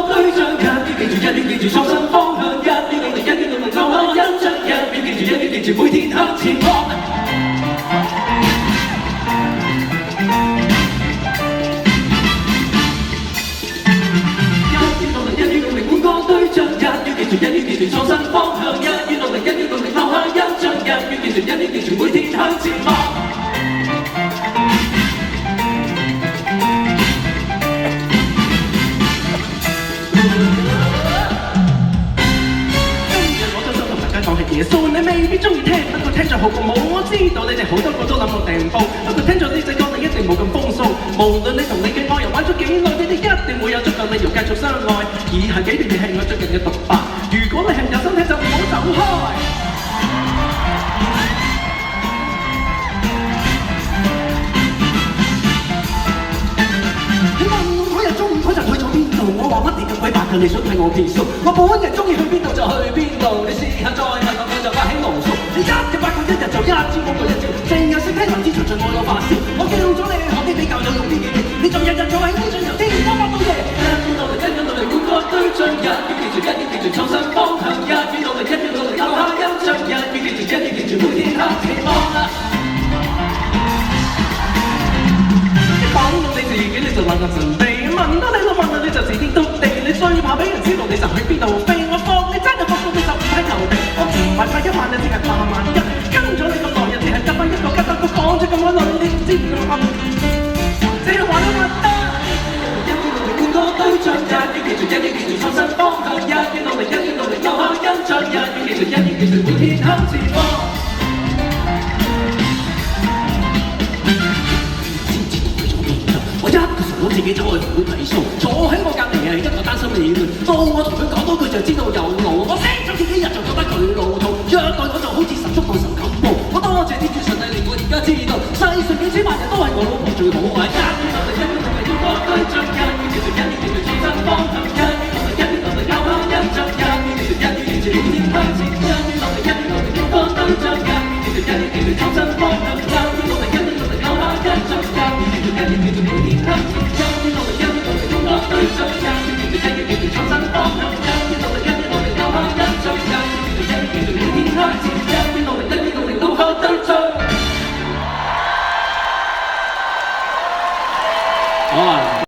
個對象，一於記住，一於記住創新方向，一於努力，一於努力，留下印象，一於記住，一於記住每天向前望。一於記住創新方向，一於努力，一於努力，留下印象，一於記住，一於記住每天向前望。今日我將想同大家講嘅嘢，數你未必中意聽，不過聽咗好過冇。我知道你哋好多個都諗過訂報，不過聽咗呢隻歌你一定冇咁風騷。無論你同你嘅愛人玩咗幾耐，你哋一定會有足夠理由繼續相愛。以下幾段嘢係我最近嘅獨白。如果你係有身體就唔好走開。你問我日中午嗰陣去咗邊度？我話乜你咁鬼白㗎？你想睇我騙數？我本人中意去邊度就去邊度。你試下再問我，我就發起牢騷。你一日八個一日就一招我一招，成日識聽林子祥盡愛我發燒。我叫咗你學啲比較有用啲嘅嘢，你仲日日坐喺呢張由天光發到夜。一於努力，一於努力，換個對象，一於記住，一於記住創新方向，一於努力，一於努力，留下印象，一於記住，一於記住每天向前望啊！你講到你自己你就懶咁神秘，問得你都問到你就自天獨地，你最怕俾人知道你就去邊度飛。我放你真係放到你就唔喺頭地，我唔係怕一萬，你只係怕萬一。跟咗你咁耐，人哋係得翻一個吉得，我講咗咁多耐，你唔知我噏，只係玩得得。一於努力換個對象，一於記住，一於記住創新方向，一於努力，一於努力，留下印象，一於記住，一於記住每天向前望。我一個傻佬自己走去同佢睇數，坐喺我隔離係一個單身美女，到我同佢講多句就知道有路，我識咗自己日就覺得佢老土，虐待我就好似十足個受感冒，我多謝啲